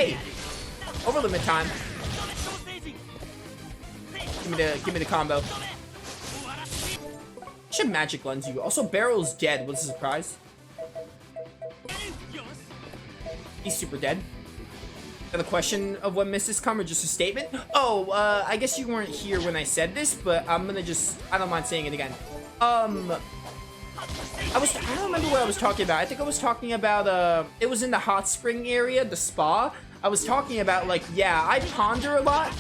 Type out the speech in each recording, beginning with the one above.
Hey, over limit time. Give me the combo. Should magic lens you. Also, Barrel's dead. What's the surprise? He's super dead. The question of when misses come or just a statement? Oh, I guess you weren't here when I said this, but I'm gonna just, I don't mind saying it again. I don't remember what I was talking about. I think I was talking about, it was in the hot spring area, the spa. I was talking about, like, yeah, I ponder a lot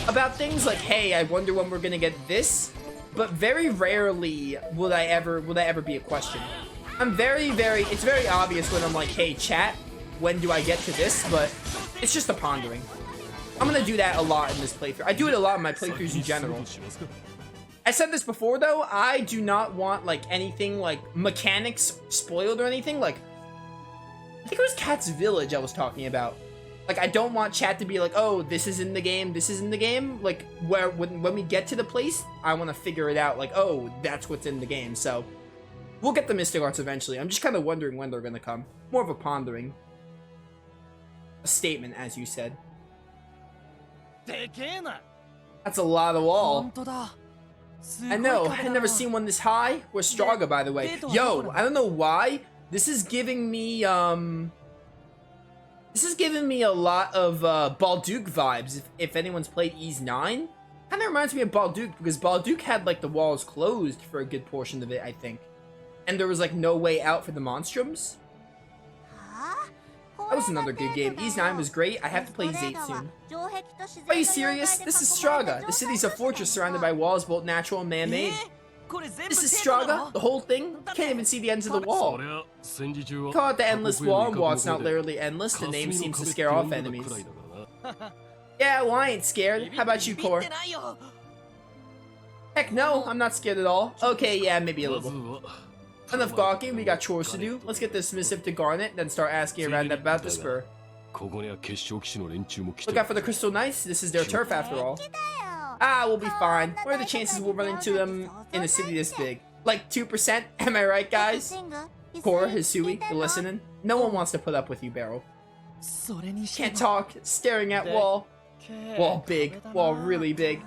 about things like, hey, I wonder when we're gonna get this, but very rarely will that ever be a question. I'm it's very obvious when I'm like, hey, chat, when do I get to this? But it's just a pondering. I'm gonna do that a lot in this playthrough. I do it a lot in my playthroughs in general. I said this before though, I do not want like anything like mechanics spoiled or anything. Like, I think it was Cat's Village I was talking about. Like, I don't want chat to be like, oh, this is in the game, this is in the game. Like, when we get to the place, I want to figure it out. Like, oh, that's what's in the game. So, we'll get the Mystic Arts eventually. I'm just kind of wondering when they're going to come. More of a pondering. A statement, as you said. That's a lot of wall. I know, I've never seen one this high. We're Straga, by the way. Yo, I don't know why. This is giving me, a lot of, Balduke vibes, if anyone's played Ys 9. Kinda reminds me of Balduke, because Balduke had, like, the walls closed for a good portion of it, I think. And there was, like, no way out for the Monstroms. That was another good game. Ys 9 was great. I have to play Ys 8 soon. Are you serious? This is Straga. The city's a fortress surrounded by walls, both natural and man-made. This is Straga? The whole thing? Can't even see the ends of the wall. Call it the Endless Wall, and while it's not literally endless, the name seems to scare off enemies. Yeah, well, I ain't scared. How about you, Core? Heck no, I'm not scared at all. Okay, yeah, maybe a little. Enough gawking, we got chores to do. Let's get the submissive to Garnet, then start asking around about the spur. Look out for the Crystal Knights, this is their turf after all. Ah, we'll be fine. What are the chances we'll run into them in a city this big? Like 2%? Am I right, guys? Core, Hisui, you listening? No one wants to put up with you, Barrel. Can't talk, staring at wall. Wall big, wall really big.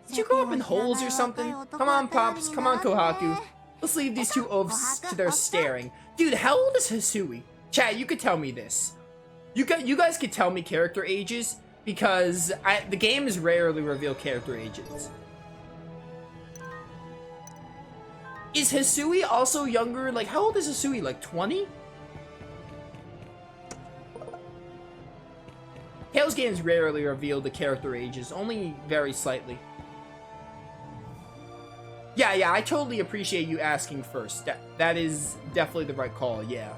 Did you grow up in holes or something? Come on, Pops, come on, Kohaku. Let's leave these two oafs to their staring. Dude, how old is Hisui? Chat, you could tell me this. You guys could tell me character ages, because the game is rarely reveal character ages. Is Hisui also younger? Like, how old is Hisui? Like 20? Tales games rarely reveal the character ages, only very slightly. Yeah, I totally appreciate you asking first. That is definitely the right call, yeah.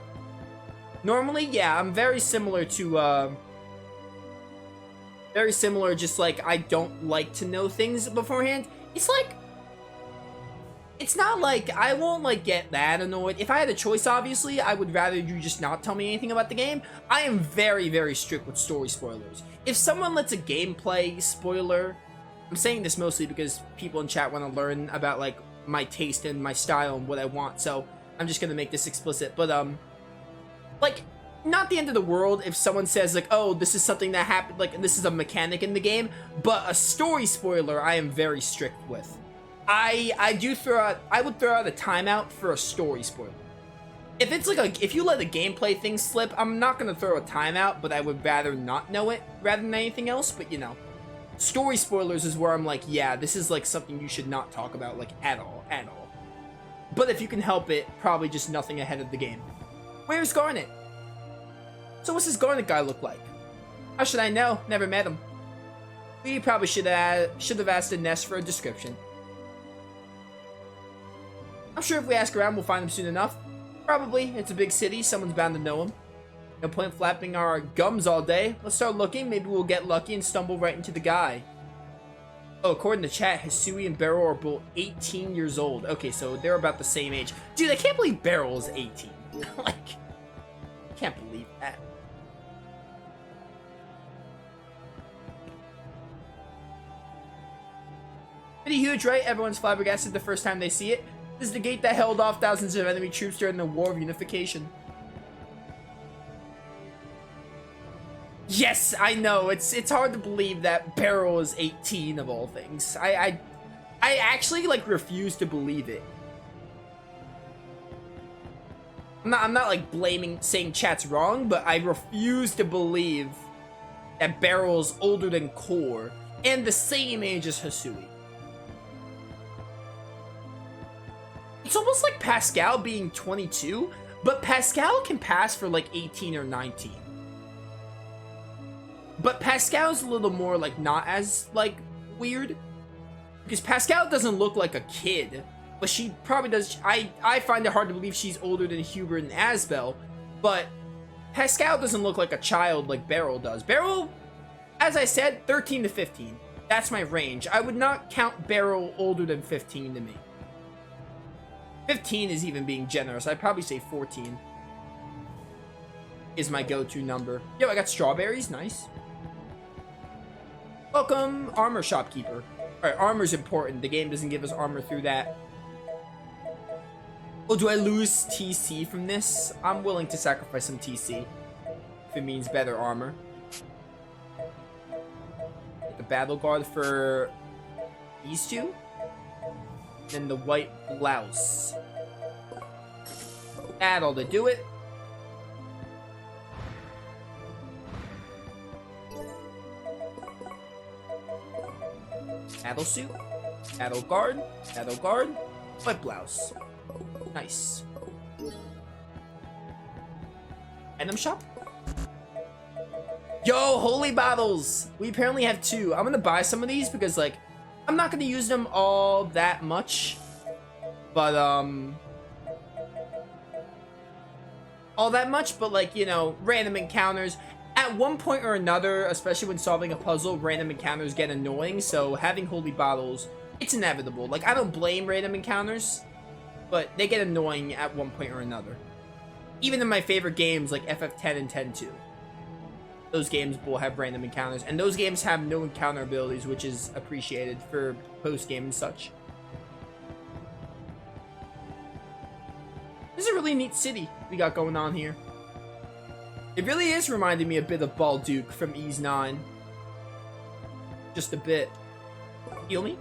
Normally, yeah, I'm very similar to, just like, I don't like to know things beforehand. It's like, it's not like, I won't, like, get that annoyed. If I had a choice, obviously, I would rather you just not tell me anything about the game. I am very, very strict with story spoilers. If someone lets a gameplay spoiler... I'm saying this mostly because people in chat want to learn about, like, my taste and my style and what I want, so I'm just gonna make this explicit. But, like, not the end of the world if someone says, like, oh, this is something that happened, like, this is a mechanic in the game, but a story spoiler I am very strict with. I would throw out a timeout for a story spoiler. If it's like if you let a gameplay thing slip, I'm not gonna throw a timeout, but I would rather not know it rather than anything else, but you know. Story spoilers is where I'm like, yeah, this is like something you should not talk about, like, at all. But if you can help it, probably just nothing ahead of the game. Where's Garnet? So what's this Garnet guy look like? How should I know? Never met him. We probably should have asked the Nest for a description. I'm sure if we ask around, we'll find him soon enough. Probably. It's a big city. Someone's bound to know him. No point flapping our gums all day. Let's start looking. Maybe we'll get lucky and stumble right into the guy. Oh, according to chat, Hisui and Beryl are both 18 years old. Okay, so they're about the same age. Dude, I can't believe Beryl is 18. Like, I can't believe that. Pretty huge, right? Everyone's flabbergasted the first time they see it. This is the gate that held off thousands of enemy troops during the War of Unification. Yes, I know. It's hard to believe that Beryl is 18 of all things. I actually like refuse to believe it. I'm not like saying chat's wrong, but I refuse to believe that Beryl's older than Core and the same age as Hisui. It's almost like Pascal being 22, but Pascal can pass for like 18 or 19. But Pascal's a little more like not as like weird, because Pascal doesn't look like a kid, but she probably does. I find it hard to believe she's older than Hubert and Asbel, but Pascal doesn't look like a child like Beryl does. Beryl, as I said, 13 to 15. That's my range. I would not count Beryl older than 15 to me. 15 is even being generous. I'd probably say 14 is my go-to number. Yo, I got strawberries. Nice. Welcome, armor shopkeeper. Alright, armor's important. The game doesn't give us armor through that. Oh, do I lose TC from this? I'm willing to sacrifice some TC if it means better armor. Get the battle guard for these two. And the white blouse. That'll to do it. Battle suit, battle guard, white blouse. Nice. Item shop. Yo, holy bottles. We apparently have 2. I'm gonna buy some of these because like I'm not gonna use them all that much, but like, you know, random encounters. At one point or another, especially when solving a puzzle, random encounters get annoying, so having holy bottles, it's inevitable. Like, I don't blame random encounters, but they get annoying at one point or another. Even in my favorite games like FF10 and 10-2. Those games will have random encounters, and those games have no encounter abilities, which is appreciated for post-game and such. This is a really neat city we got going on here. It really is reminding me a bit of Balduke from Ys 9. Just a bit. Heal me?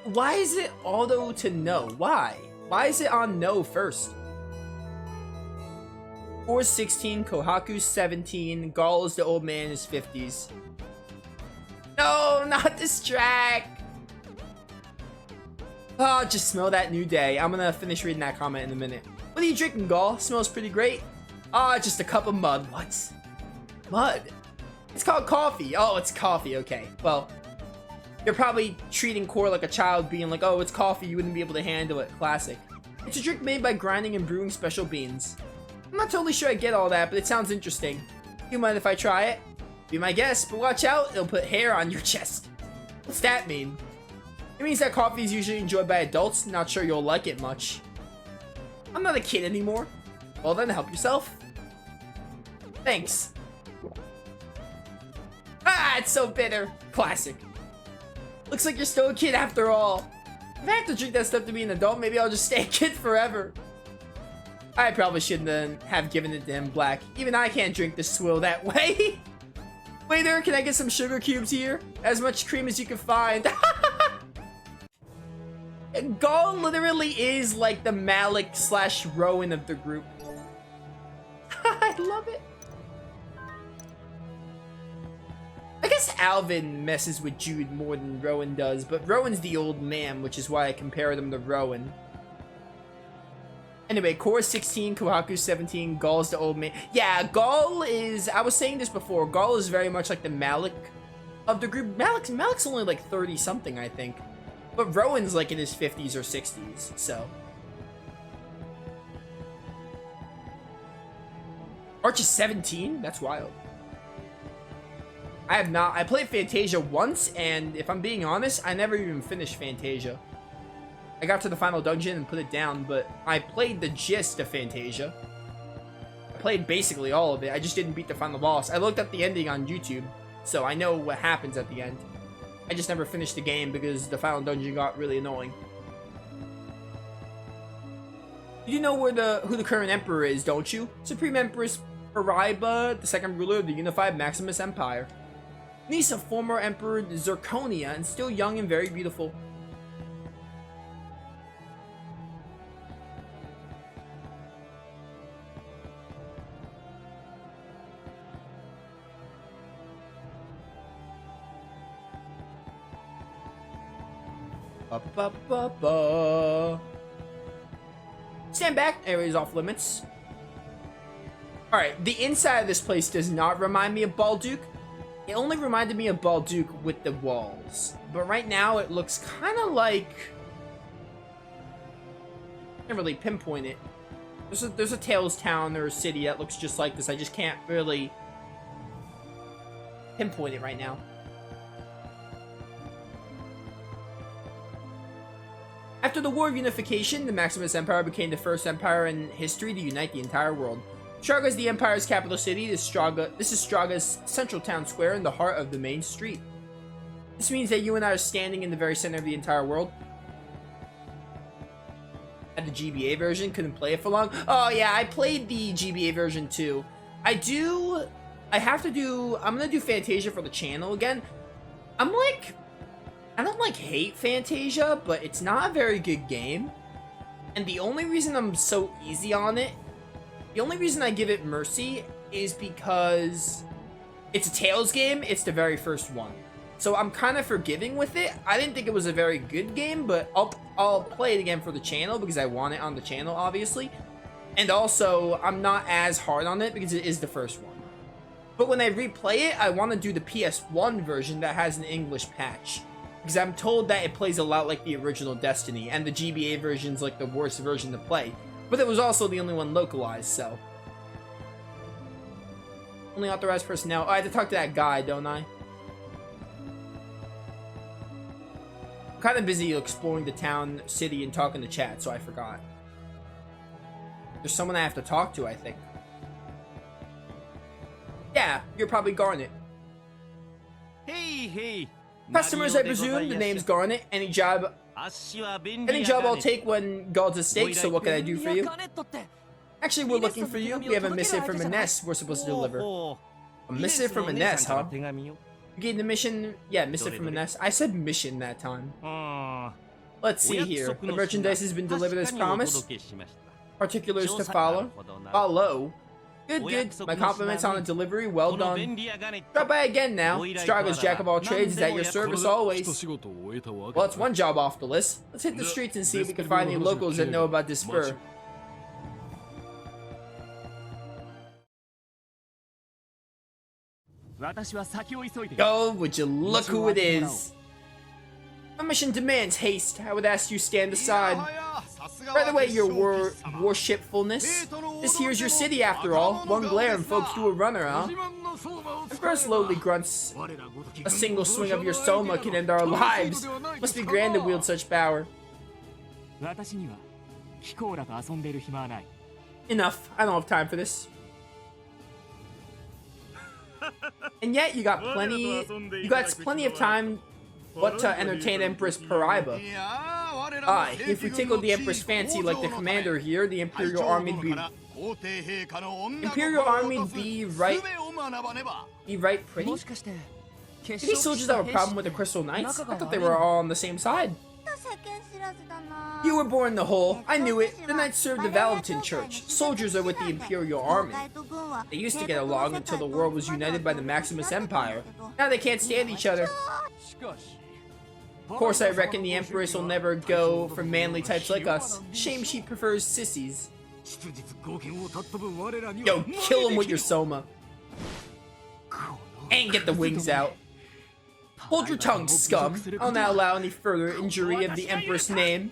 Why is it auto to no? Why? Why is it on no first? 4 16, Kohaku 17, Gall is the old man in his 50s. No, not distract! Oh, just smell that new day. I'm gonna finish reading that comment in a minute. What are you drinking, Gall? Smells pretty great. Ah, just a cup of mud. What? Mud? It's called coffee. Oh, it's coffee. Okay. Well, you're probably treating Core like a child, being like, oh, it's coffee. You wouldn't be able to handle it. Classic. It's a drink made by grinding and brewing special beans. I'm not totally sure I get all that, but it sounds interesting. You mind if I try it? Be my guest, but watch out. It'll put hair on your chest. What's that mean? It means that coffee is usually enjoyed by adults. Not sure you'll like it much. I'm not a kid anymore. Well then, help yourself. Thanks. Ah, it's so bitter. Classic. Looks like you're still a kid after all. If I have to drink that stuff to be an adult, maybe I'll just stay a kid forever. I probably shouldn't have given it to him, Black. Even I can't drink the swill that way. Waiter, can I get some sugar cubes here? As much cream as you can find. Gall literally is like the Malik / Rowan of the group. I love it. I guess Alvin messes with Jude more than Rowan does, but Rowan's the old man, which is why I compared him to Rowan. Anyway, Core 16, Kohaku 17, Gall's the old man. Yeah, Gall is, I was saying this before, Gall is very much like the Malik of the group. Malik's only like 30 something, I think. But Rowan's like in his 50s or 60s, so. Arch is 17? That's wild. I played Fantasia once, and if I'm being honest, I never even finished Fantasia. I got to the final dungeon and put it down, but I played the gist of Fantasia. I played basically all of it, I just didn't beat the final boss. I looked up the ending on YouTube, so I know what happens at the end. I just never finished the game because the final dungeon got really annoying. You know who the current emperor is, don't you? Supreme Empress Paraiba, the second ruler of the unified Maximus Empire. Niece of former Emperor Zirconia and still young and very beautiful. Stand back, area's off limits. Alright, the inside of this place does not remind me of Balduke. It only reminded me of Balduke with the walls. But right now it looks kind of like... I can't really pinpoint it. There's a Tales town or a city that looks just like this. I just can't really pinpoint it right now. After the War of Unification, the Maximus Empire became the first empire in history to unite the entire world. Straga is the empire's capital city. This is Straga's central town square in the heart of the main street. This means that you and I are standing in the very center of the entire world. Had the GBA version, couldn't play it for long. Oh yeah, I played the GBA version too. I'm gonna do Fantasia for the channel again. I don't hate Fantasia, but it's not a very good game. And the only reason I'm so easy on it, the only reason I give it mercy is because it's a Tales game, it's the very first one. So I'm kind of forgiving with it. I didn't think it was a very good game, but I'll play it again for the channel because I want it on the channel, obviously. And also, I'm not as hard on it because it is the first one. But when I replay it, I want to do the PS1 version that has an English patch. Because I'm told that it plays a lot like the original Destiny, and the GBA version's like the worst version to play. But it was also the only one localized, so. Only authorized personnel. Oh, I have to talk to that guy, don't I? I'm kind of busy exploring the town, city, and talking to chat, so I forgot. There's someone I have to talk to, I think. Yeah, you're probably Garnet. Hey. Customers, I presume. The name's Garnet. Any job I'll take when God's at stake, so what can I do for you? Actually, we're looking for you. We have a missive from Ines we're supposed to deliver. A missive from Ines, huh? You gave the mission... Yeah, missive from Ines. I said mission that time. Let's see here. The merchandise has been delivered as promised. Particulars to follow. Good. My compliments on the delivery. Well done. Drop by again now. Straga's jack of all trades is at your service always. Well, it's one job off the list. Let's hit the streets and see if we can find any locals that know about this spur. Oh, would you look who it is? My mission demands haste. I would ask you stand aside. By the way, your worshipfulness, this here's your city after all. One glare and folks do a runner, huh? Emperor slowly grunts. A single swing of your soma can end our lives. Must be grand to wield such power. Enough. I don't have time for this. And yet you got plenty of time to entertain Empress Paraiba. If we tickled the Empress' fancy like the commander here, the Imperial Army be right pretty? Did these soldiers have a problem with the Crystal Knights? I thought they were all on the same side. You were born in the hole. I knew it. The Knights served the Valentin Church. Soldiers are with the Imperial Army. They used to get along until the world was united by the Maximus Empire. Now they can't stand each other. Of course, I reckon the Empress will never go for manly types like us. Shame she prefers sissies. Yo, kill him with your soma. And get the wings out. Hold your tongue, scum. I'll not allow any further injury of the Empress' name.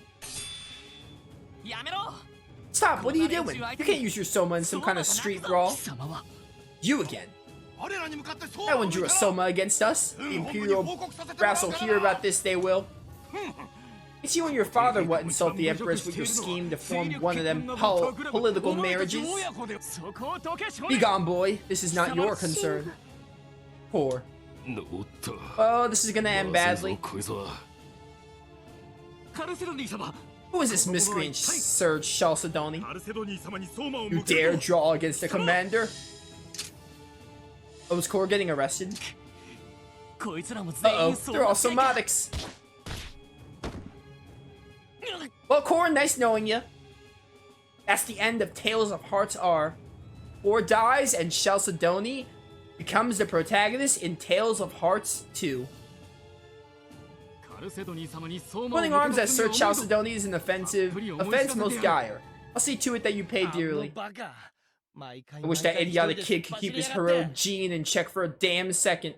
Stop, what are you doing? You can't use your soma in some kind of street brawl. You again. That one drew a soma against us. The Imperial brass will hear about this, they will. It's you and your father what insult the Empress with your scheme to form one of them political marriages. Be gone, boy. This is not your concern. Poor. Oh, this is gonna end badly. Who is this miscreant, Sir Chalcedony? You dare draw against the commander? Oh, is Core getting arrested? Uh-oh, they're all somatics. Well, Core, nice knowing you. That's the end of Tales of Hearts R. Core dies and Chalcedony becomes the protagonist in Tales of Hearts 2. Putting arms as Sir Chalcedony is an offense most dire. I'll see to it that you pay dearly. I wish that idiotic kid could keep his heroic gene in check for a damn second.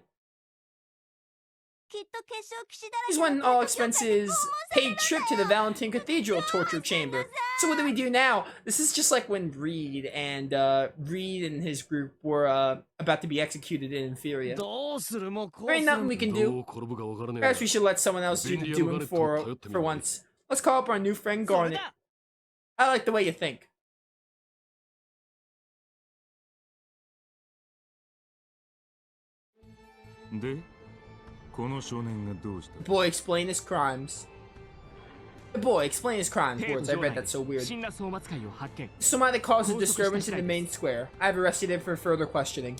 He's won an all-expenses paid trip to the Valentin Cathedral torture chamber. So what do we do now? This is just like when Reed and his group were about to be executed in Inferior. There ain't nothing we can do. Perhaps we should let someone else do the doing for once. Let's call up our new friend Garnet. I like the way you think. The boy explained his crimes. The boy explained his crimes. Words, I read that so weird. Somebody caused a disturbance in the main square. I have arrested him for further questioning.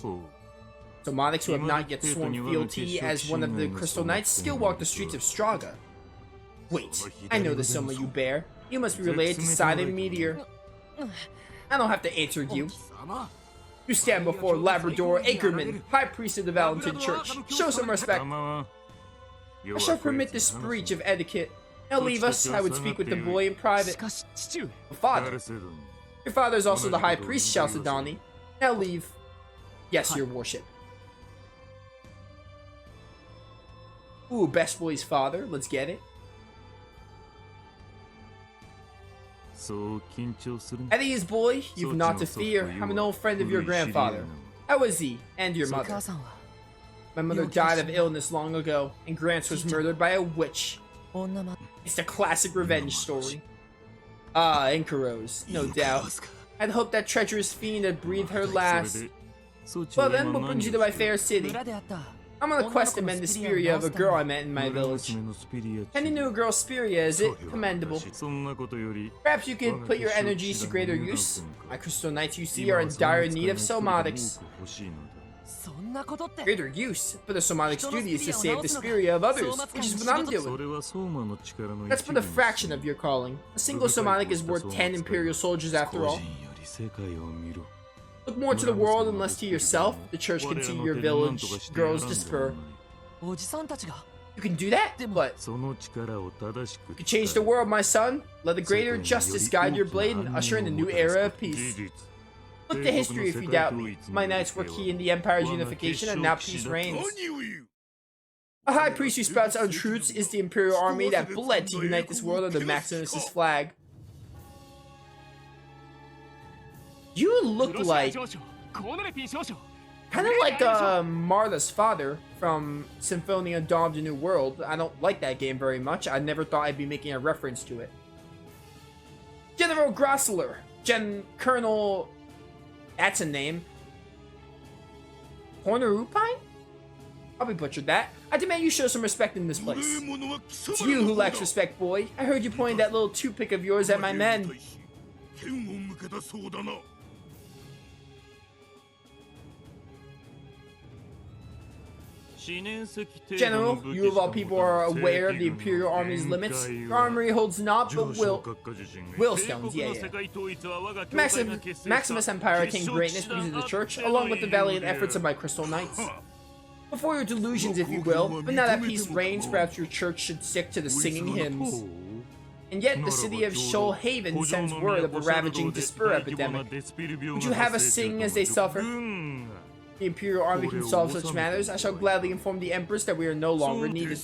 Somatics who have not yet sworn fealty as one of the Crystal Knights still walk the streets of Straga. Wait, I know the Soma you bear. You must be related to Sidon Meteor. I don't have to answer you. You stand before Labrador Ackerman, High Priest of the Valentin Church. Show some respect. I shall permit this breach of etiquette. Now leave us. I would speak with the boy in private. Father. Your father is also the High Priest, Chalcedony. Now leave. Yes, your worship. Ooh, best boy's father. Let's get it. At ease, boy. You've naught to fear. I'm an old friend of your grandfather. How is he? And your mother? My mother died of illness long ago, and Grants was murdered by a witch. It's a classic revenge story. Ah, Inkaros, no doubt. I'd hoped that treacherous fiend had breathed her last. Well then, what brings you to my fair city? I'm on a quest to mend the Spiria of a girl I met in my village. Tending to a girl's Spiria, is it? Commendable. Perhaps you could put your energies to greater use? My Crystal Knights, you see, are in dire need of somatics. Greater use? But the somatics' duty is to save the Spiria of others, which is what I'm doing. That's but a fraction of your calling. A single somatic is worth 10 Imperial soldiers after all. Look more to the world and less to yourself. The church can see your village girls despair. You can do that? But you can change the world, my son. Let the greater justice guide your blade and usher in a new era of peace. Look to history if you doubt me. My knights were key in the Empire's unification, and now peace reigns. A high priest who spouts untruths is the Imperial army that bled to unite this world under Maximus's flag. You look like... kind of like Martha's father from Symphonia Dawn of the New World. I don't like that game very much. I never thought I'd be making a reference to it. General Grossler. Colonel... That's a name. Hornerupine? Probably butchered that. I demand you show some respect in this place. It's you who lacks respect, boy. I heard you pointing that little toothpick of yours at my men. General, you of all people are aware of the Imperial Army's limits. Your armory holds not but willstones, yeah. Maximus Empire attained greatness because of the Church, along with the valiant efforts of my Crystal Knights. Before your delusions, if you will, but now that peace reigns, perhaps your church should stick to the singing hymns. And yet, the city of Shoalhaven sends word of a ravaging despair epidemic. Would you have us sing as they suffer? The Imperial Army can solve such matters. I shall gladly inform the Empress that we are no longer needed.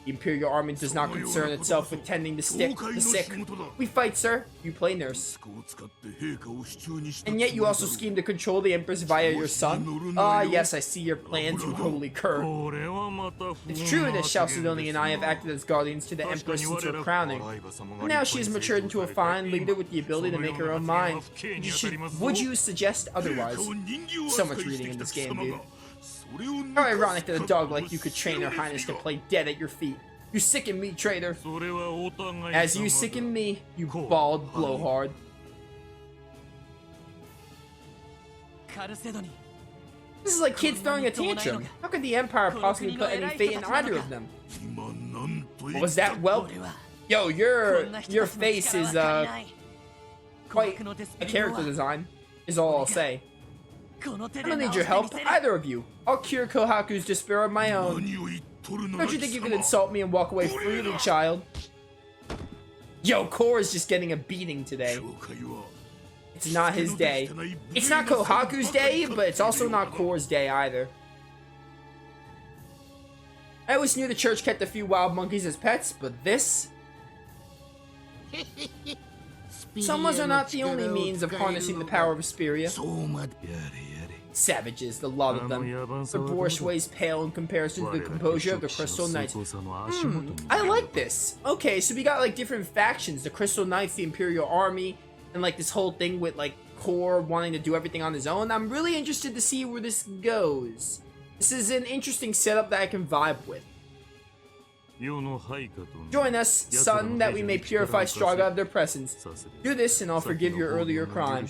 The Imperial Army does not concern itself with tending the sick. We fight, sir. You play nurse. And yet you also scheme to control the Empress via your son? Ah, yes, I see your plans, you holy cur. It's true that Chalcedony and I have acted as guardians to the Empress since her crowning. But now she has matured into a fine leader with the ability to make her own mind. Would you suggest otherwise? So much reading in this game, dude. How ironic that a dog like you could train Her Highness to play dead at your feet. You sicken me, traitor. As you sicken me, you bald blowhard. This is like kids throwing a tantrum. How could the Empire possibly put any fate in either of them? What was that? Well, yo, your face is quite a character design, is all I'll say. I don't need your help, either of you. I'll cure Kohaku's despair on my own. Don't you think you can insult me and walk away freely, child? Yo, Core is just getting a beating today. It's not his day. It's not Kohaku's day, but it's also not Core's day either. I always knew the church kept a few wild monkeys as pets, but this? Summons are not the only means of harnessing the power of Asperia. Savages, the lot of them. The borscht weighs pale in comparison to the composure of the Crystal Knights. I like this. Okay, so we got like different factions. The Crystal Knights, the Imperial Army, and like this whole thing with like Core wanting to do everything on his own. I'm really interested to see where this goes. This is an interesting setup that I can vibe with. Join us, son, that we may purify Straga of their presence. Do this and I'll forgive your earlier crime.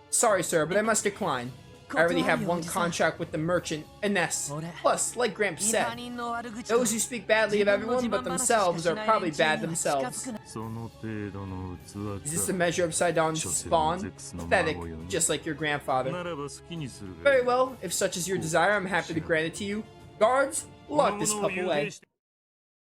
Sorry, sir, but I must decline. I already have one contract with the merchant, Ines. Plus, like Gramps said, those who speak badly of everyone but themselves are probably bad themselves. Is this a measure of Sidon's spawn? Pathetic, just like your grandfather. Very well, if such is your desire, I'm happy to grant it to you. Guards, lock this pup away.